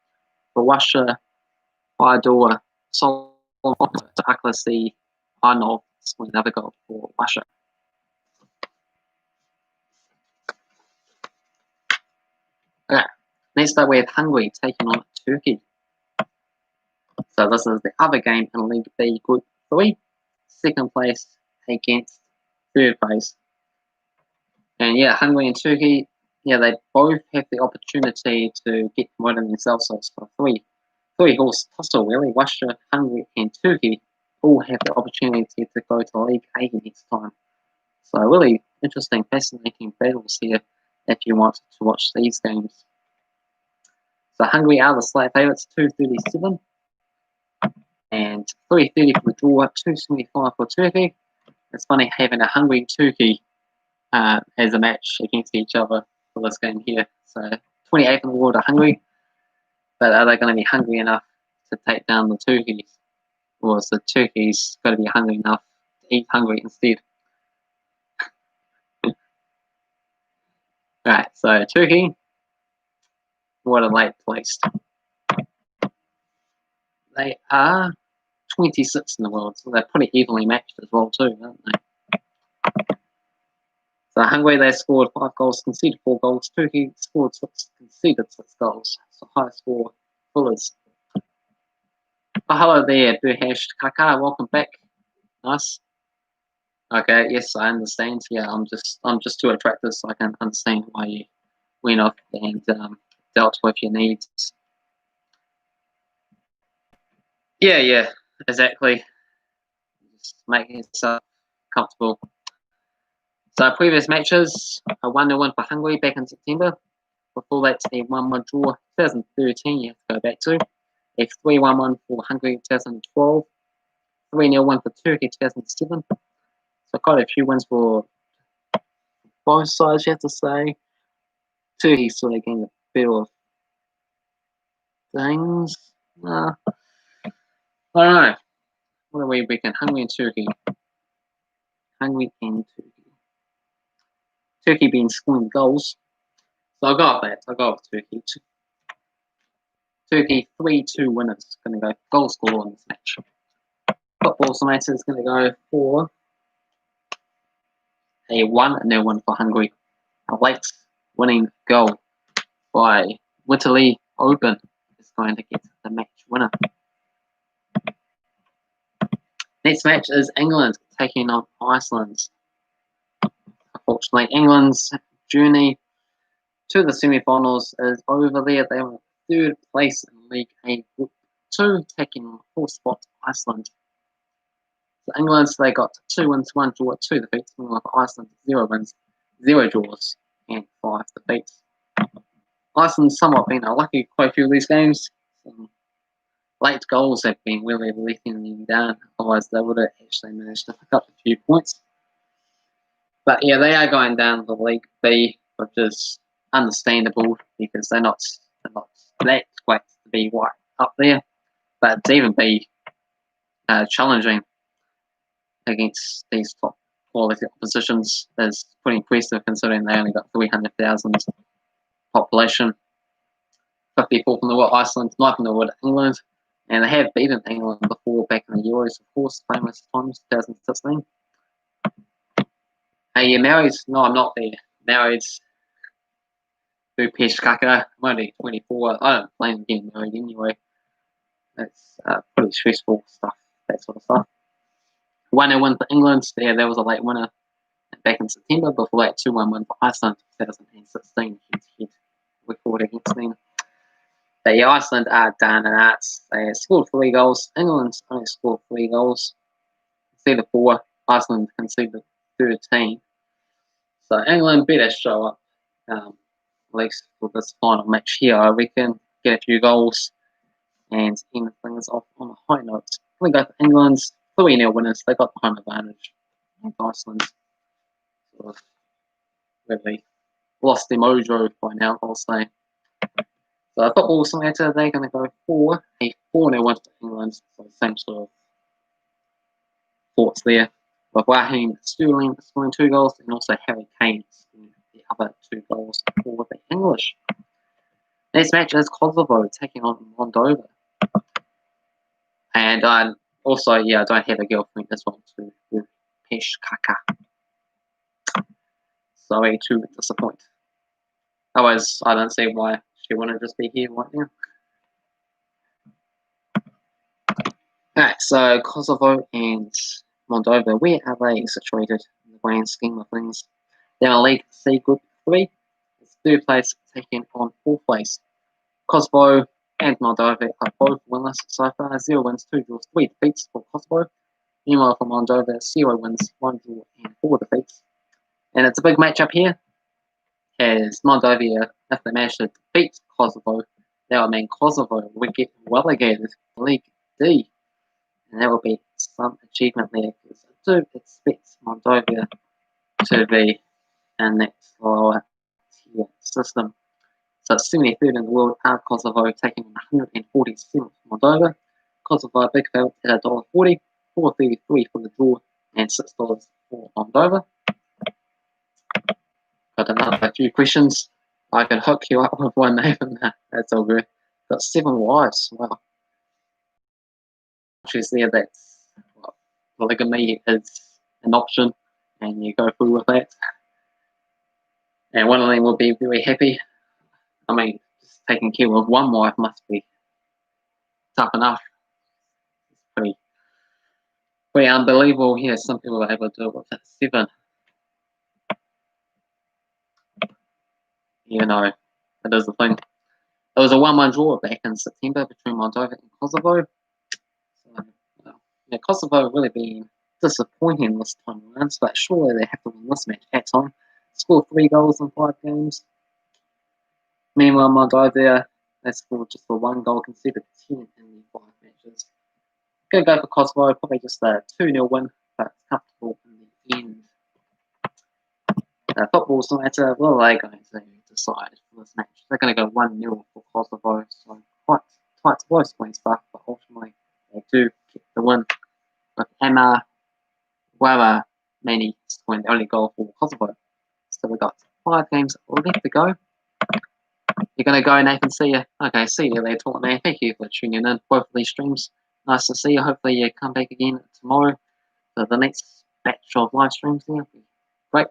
For Russia, Fyodor Solomon, Aklasi, Arnov scoring another goal for Russia. Okay, next up we have Hungary taking on Turkey. So this is the other game in League B Group 3. Second place against third place. And yeah, Hungary and Turkey, yeah, they both have the opportunity to get promoted themselves. So it's for three-horse tussle really. Russia, Hungary and Turkey all have the opportunity to go to League A next time. So really interesting, fascinating battles here if you want to watch these games. So Hungary are the slight favourites, 237. And 330 for the draw, 275 for Turkey. It's funny having a Hungary and Turkey as a match against each other for this game here. So 28th in the world are Hungary, but are they going to be hungry enough to take down the Turkeys? Or is the Turkeys going to be hungry enough to eat Hungary instead? Right, so Turkey, what a late placed. They are 26th in the world, so they're pretty evenly matched as well too, aren't they? So Hungary, they scored 5 goals, conceded 4 goals. Turkey scored 6, conceded 6 goals. So high score fullers. Oh, hello there, Burhash Kaka, welcome back. Nice. Okay, yes, I understand. Yeah, I'm just too attractive, so I can understand why you went off and dealt with your needs. Yeah, exactly. Just make yourself comfortable. So previous matches, a 1-0 win for Hungary back in September. Before that, a 1-1 draw 2013, you have to go back to. A 3-1 win for Hungary 2012. 3-0 win for Turkey 2007. So quite a few wins for both sides, you have to say. Turkey sort of getting a bit of things. I don't know. What do we reckon? Hungary and Turkey. Hungary and Turkey. Turkey being scoring goals. So I'll go with that. I'll go with Turkey. Turkey 3-2 winners. Going to go goal scorer on this match. Football Simulator is going to go for a 1-0 win for Hungary. A late winning goal by Whitley Open is going to get the match winner. Next match is England taking on Iceland. Unfortunately, England's journey to the semi-finals is over there. They were third place in League A Group 2, taking on 4th spot Iceland. So England, they got 2 wins, 1 draw, 2 defeats. Meanwhile for Iceland, 0 wins, 0 draws, and 5 defeats. Iceland's somewhat been unlucky quite a few of these games. Some late goals have been really letting them down. Otherwise, they would have actually managed to pick up a few points. But yeah, they are going down the League B, which is understandable because they're not that great to be right up there. But to even be challenging against these top quality oppositions is pretty impressive considering they only got 300,000 population. 54th in the world, Iceland, 9th in the world, England. And they have beaten England before back in the Euros, of course, famous times, 2016. Hey, you married? No, I'm not there. Married to Pesh Kaka. I'm only 24. I don't blame getting married anyway. It's pretty stressful stuff, that sort of stuff. 1-0 win for England. Yeah, that was a late winner back in September. Before that, 2-1 win for Iceland, 2016. Head-to-head record against them. But yeah, Iceland are down and outs. They scored 3 goals. England only scored 3 goals. Conceded 4. Iceland conceded 13. So England better show up, at least for this final match here, I reckon. Get a few goals and end things off on a high note. We go for England's 3-0 winners. They got the home advantage. And Iceland sort of really lost their mojo by now, I'll say. So Football Simulator, they're going to go for a 4-0 win for England. So same sort of thoughts there. With Raheem Sterling scoring 2 goals and also Harry Kane scoring the other 2 goals for the English. Next match is Kosovo taking on Moldova. And also, yeah, I don't have a girlfriend as well to Peshkaka. Sorry to disappoint. Otherwise, I don't see why she wouldn't just be here right now. Alright, so Kosovo and Moldova, where are they situated in the grand scheme of things? They're in League C Group 3. It's third place taking on fourth place. Kosovo and Moldova are both winless so far. 0 wins, 2 draws, 3 defeats for Kosovo. Meanwhile for Moldova, 0 wins, 1 draw and 4 defeats. And it's a big matchup here, as Moldova, if they manage to defeat Kosovo, that would mean Kosovo would get relegated to League D. And that would be some achievement there, because I do expect Moldova to be in that lower tier system. So 73rd in the world are Kosovo, taking on 147th Moldova. Kosovo big favourite at $1.40, $4.33 for the draw, and $6 for Moldova. Got another few questions. I can hook you up with one, Nathan. That's all good. Got 7 wives. Wow. She's there that's polygamy is an option, and you go through with that. And one of them will be very happy. I mean, just taking care of one wife must be tough enough. It's pretty unbelievable. Yeah, some people are able to do it with 7. You know, it is the thing. It was a 1-1 draw back in September between Moldova and Kosovo. So, yeah, Kosovo really been disappointing this time around, but surely they have to win this match at home. Scored 3 goals in 5 games. Meanwhile, Moldova, they scored just the 1 goal, conceded 10 in the 5 matches. Gonna go for Kosovo, probably just a 2-0 win, but comfortable in the end. Football's no matter, well, they're going to decide for this match. They're going to go 1-0 for Kosovo, so quite tight to both points, but ultimately they do get the win. With Emma Many scoring the only goal for Kosovo. So we've got 5 games left to go. You're going to go, Nathan. See you. Okay, see you there, Taught Man. Thank you for tuning in both of these streams. Nice to see you. Hopefully you come back again tomorrow for the next batch of live streams there. Great.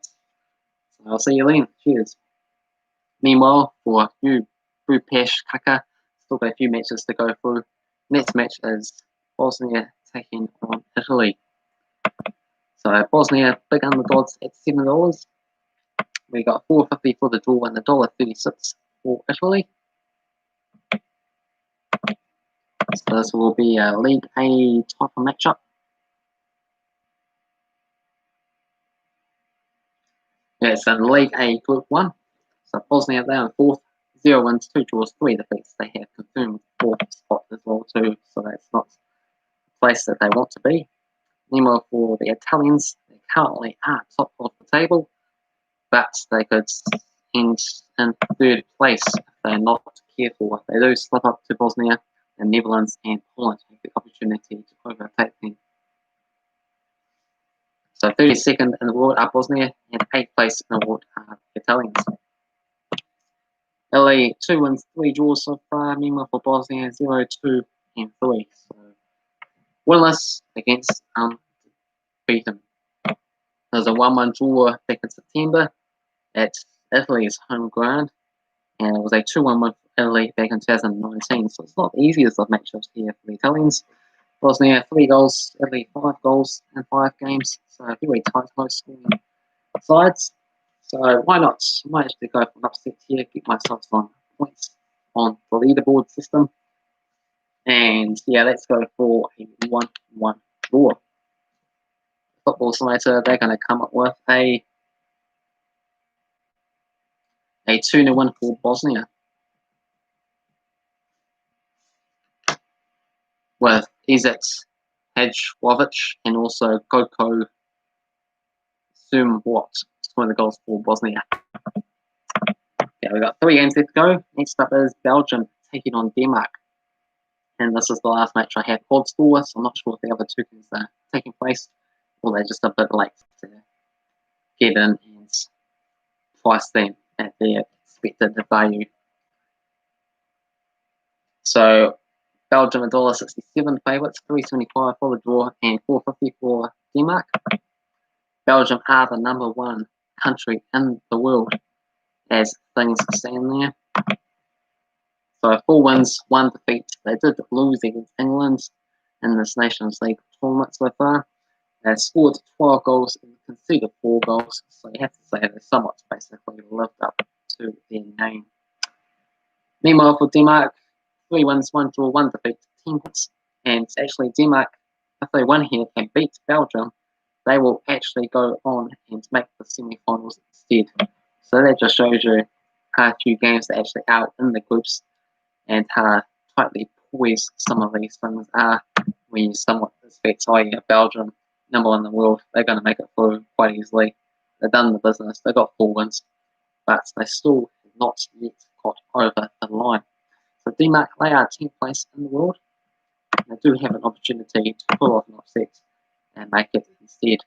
So I'll see you then. Cheers. Meanwhile, for you, Peshkaka, still got a few matches to go through. Next match is Bosnia taking on Italy. So Bosnia, big underdogs at $7. We got $4.50 for the draw and $1.36 for Italy. So this will be a League A type of matchup. Yes, in League A Group 1. So Bosnia there in 4th, 0 wins, 2 draws, 3 defeats. They have confirmed 4th spot as well too, so that's not the place that they want to be. Meanwhile, for the Italians, they currently are top of the table, but they could end in 3rd place if they're not careful. If they do slip up to Bosnia, the Netherlands and Poland have the opportunity to overtake them. So 32nd in the world are Bosnia, and 8th place in the world are the Italians. Italy, 2 wins, 3 draws so far. Meanwhile for Bosnia, 0, 2, and 3. So winless against unbeaten. There's a 1-1 draw back in September at Italy's home ground, and it was a 2-1 win for Italy back in 2019. So it's not the easiest of matchups here for the Italians. Bosnia, 3 goals, Italy 5 goals in 5 games. So very tight, low scoring sides. So why not? I might actually go for an upset here, get myself some points on the leaderboard system. And yeah, let's go for a 1-1 draw. Football Simulator, they're going to come up with a 2-0 win for Bosnia. With Izet Hadjovic and also Goko Sumwat scoring the goals for Bosnia. Yeah, we've got 3 games left to go. Next up is Belgium taking on Denmark. And this is the last match I have odds for, so I'm not sure if the other 2 games are taking place, or they're just a bit late to get in and price them at their expected value. So Belgium $1.67 favourites, $3.75 for the draw, and $4.50 for Denmark. Belgium are the #1 country in the world as things stand there. So 4 wins, 1 defeat. They did lose against England in this Nations League tournament so far. They scored 12 goals and conceded 4 goals, so you have to say they somewhat basically lived up to their name. Meanwhile, for Denmark, 3 wins, 1 draw, 1 defeat, 10 points. And actually, Denmark, if they win here and beat Belgium, they will actually go on and make the semi-finals instead. So that just shows you how few games are actually out in the groups and how tightly poised some of these things are when you somewhat expect, oh yeah, Belgium, #1 in the world, they're going to make it through quite easily. They've done the business, they've got 4 wins, but they still have not yet got over the line. So Denmark, they are 10th place in the world. They do have an opportunity to pull off an upset and make it instead.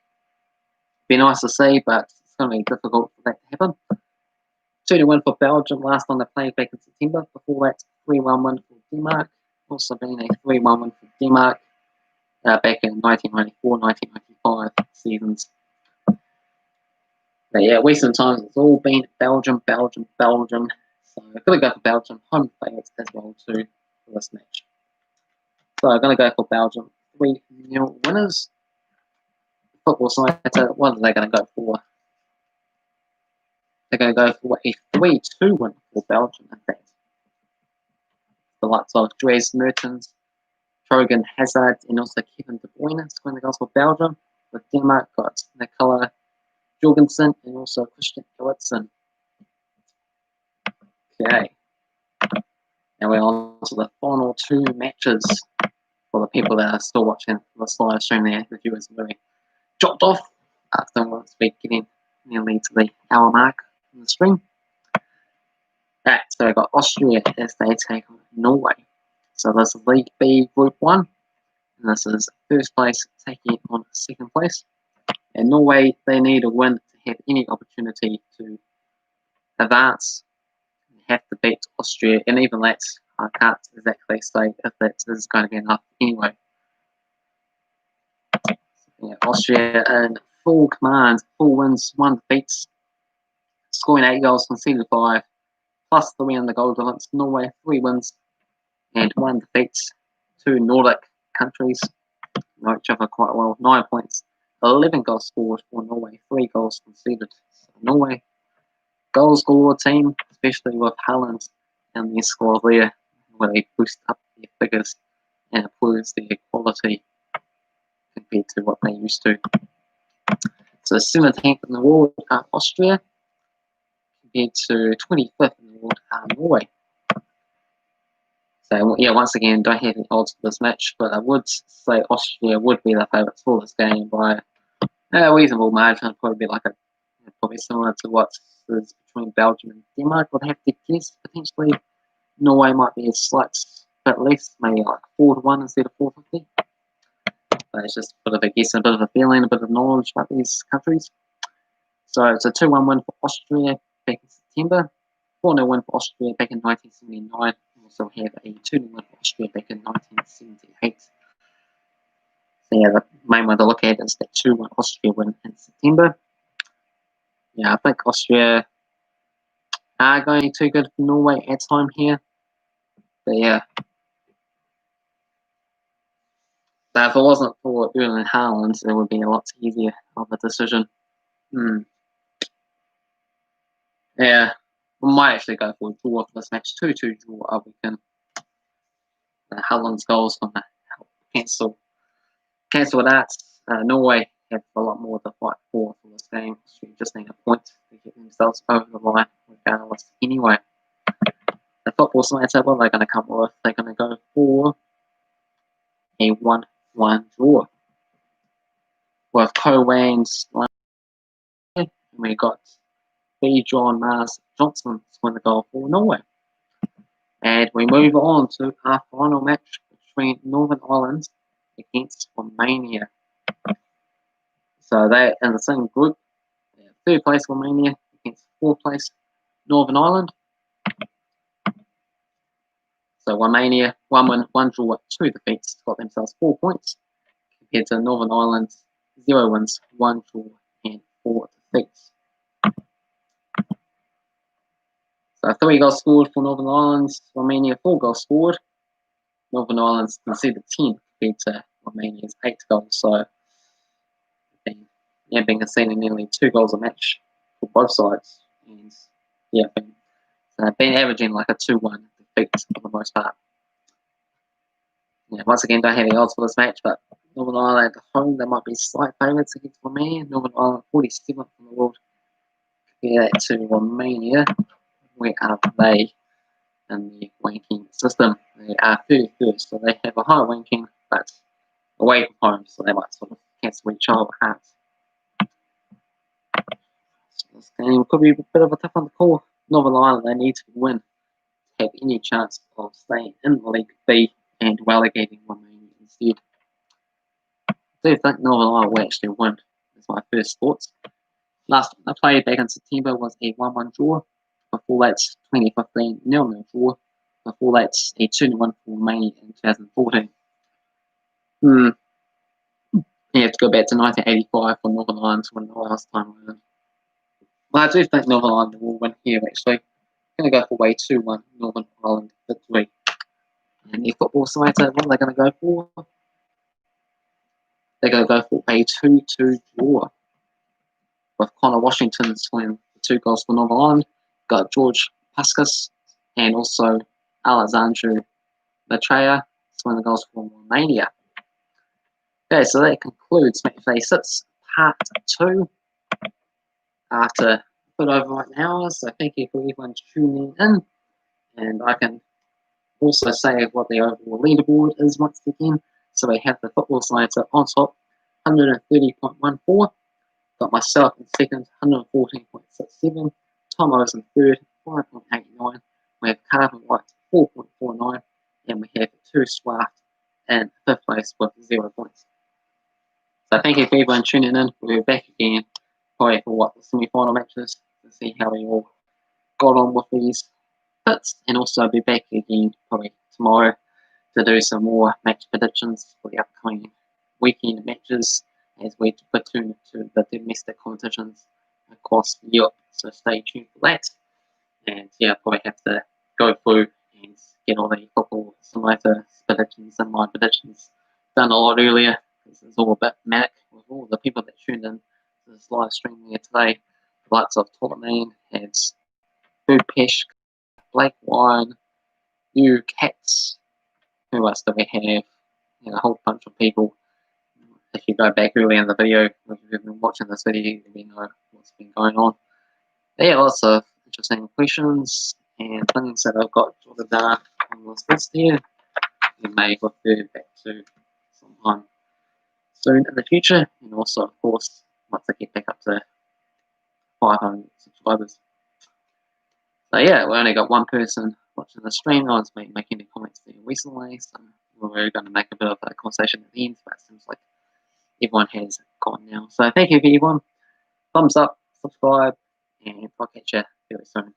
Be nice to see, but it's going to be difficult for that to happen. 2-1 for Belgium, last time they played back in September. Before that, 3-1 win for Denmark. Also been a 3-1 win for Denmark back in 1994-1995 seasons. But yeah, recent times it's all been Belgium. So I'm going to go for Belgium, home favourites as well too for this match. So I'm going to go for Belgium, 3-0 winners. Football side, what are they going to go for? They're going to go for a 3-2 win for Belgium, in fact. The likes of Dries Mertens, Trogan Hazard, and also Kevin De Bruyne scoring the goals for Belgium. With Denmark, got Nicola Jorgensen and also Christian Eriksen. Okay. Now we're on to the final 2 matches for the people that are still watching this live stream there. The viewers really dropped off after once we're getting nearly to the hour mark in the stream. Right, so we've got Austria as they take on Norway. So this is League B Group 1. And this is first place taking on second place. And Norway, they need a win to have any opportunity to advance. They have to beat Austria, and even that, I can't exactly say if that is going to be enough anyway. Yeah, Austria in full command, 4 wins, 1 defeats, scoring 8 goals, conceded 5, plus 3 in the goal difference. Norway, 3 wins and 1 defeat. 2 Nordic countries know each other quite well. 9 points, 11 goals scored for Norway, 3 goals conceded. So Norway, goal scorer team, especially with Haaland and their squad there, where they boost up their figures and improves their quality compared to what they used to. So 17th in the world are Austria, compared to 25th in the world are Norway. So yeah, once again, don't have any odds for this match, but I would say Austria would be the favourites for this game by a reasonable margin. Probably probably similar to what is between Belgium and Denmark. Would have to guess potentially Norway might be a slight bit less, maybe like 4-1 instead of 450. But it's just a bit of a guess, a bit of a feeling, a bit of knowledge about these countries. So it's a 2-1 win for Austria back in September, 4-0 win for Austria back in 1979. We also have a 2-0 win for Austria back in 1978. So yeah, the main one to look at is that 2-1 Austria win in September. Yeah, I think Austria are going too good for Norway at time here. But yeah. But if it wasn't for Erling Haaland, it would be a lot easier of a decision. Yeah, we might actually go for a draw for this match. 2-2 draw, I reckon. Haaland's goal is going to help cancel that. Norway have a lot more to fight for this game. So you just need a point to get themselves over the line, regardless. Anyway, the football side, what are they going to come with? They're going to go for a 1-1 draw. With Cowan's line, and we got B. John Mars Johnson to win the goal for Norway. And we move on to our final match between Northern Ireland against Romania. So they're in the same group. Third place Romania against fourth place Northern Ireland. So Romania, 1 win, 1 draw, 2 defeats, got themselves 4 points, compared to Northern Ireland, 0 wins, 1 draw, and 4 defeats. So 3 goals scored for Northern Ireland, Romania 4 goals scored. Northern Ireland conceded 10 compared to Romania's 8 goals, so been conceding nearly 2 goals a match for both sides, and been averaging like a 2-1 defeat for the most part. Once again, don't have any odds for this match, but Northern Ireland at home, they might be slight favourites against Romania. Northern Ireland 47th in the world. Compare that to Romania. Where are they in the ranking system? They are 31st, so they have a higher ranking, but away from home, so they might sort of cancel each other out. So this game could be a bit of a tough one to call. Northern Ireland, they need to win to have any chance of staying in the League B and relegating Romania instead. I do think Northern Ireland will actually win. That's my first thoughts. Last time I played back in September was a 1-1 draw. Before that, 2015 0-0 draw. Before that, a 2-1 for Romania in 2014. You have to go back to 1985 for Northern Ireland to win the last time around. But I do think Northern Ireland will win here actually. I'm going to go for a 2-1 Northern Ireland victory. And the football simulator, what are they going to go for? They're going to go for a 2-2 draw. With Connor Washington scoring 2 goals for Northern Ireland. Got George Pascas and also Alexandru Latreia scoring the goals for Romania. Okay, so that concludes Matchday 6 Part 2. After a bit over an hour, so thank you for everyone tuning in. And I can also say what the overall leaderboard is once again. So we have the football simulator on top, 130.14. Got myself in second, 114.67. Tomo's in third, 5.89. We have Cavan Wright, 4.49. And we have 2 Swaft in 5th place with 0 points. So thank you for everyone tuning in. We'll be back again probably for the semi-final matches to see how we all got on with these bits. And also be back again probably tomorrow to do some more match predictions for the upcoming weekend matches as we platoon to the domestic competitions across Europe. So stay tuned for that. And probably have to go through and get all the football simulator predictions and my predictions done a lot earlier, because it's all a bit manic with all the people that tuned in to this live stream here today. The likes of Ptolemy, has Bupesh, Blake Wine, you Cats, who else do we have? A whole bunch of people. If you go back early in the video, if you've been watching this video, you know what's been going on. Lots of interesting questions and things that I've got jotted down on this list here. You may refer back to sometime soon in the future, and also, of course, once I get back up to 500 subscribers. So we only got one person watching the stream. No one's been making any comments there recently, so we're going to make a bit of a conversation at the end, but it seems like everyone has gone now. So thank you everyone. Thumbs up, subscribe, and I'll catch you very soon.